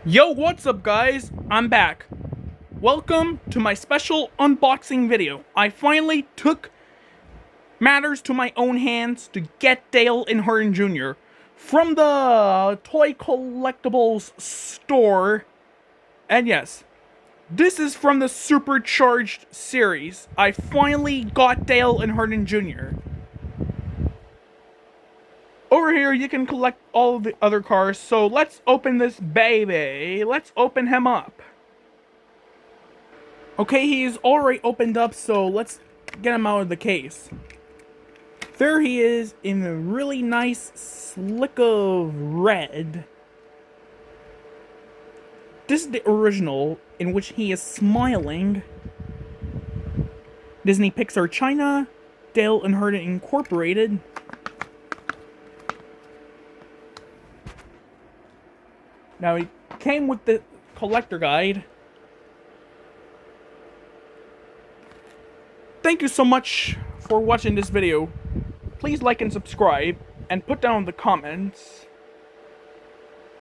Yo, what's up guys? I'm back. Welcome to my special unboxing video. I finally took matters to my own hands to get Dale Earnhardt Jr. from the toy collectibles store. And yes, this is from the Supercharged series. I finally got Dale Earnhardt Jr. Over here, you can collect all of the other cars, so let's open this baby. Let's open him up. Okay, he's already opened up, so let's get him out of the case. There he is in a really nice slick of red. This is the original, in which he is smiling. Disney Pixar China, Dale Earnhardt Incorporated. Now, he came with the collector guide. Thank you so much for watching this video. Please like and subscribe, and put down in the comments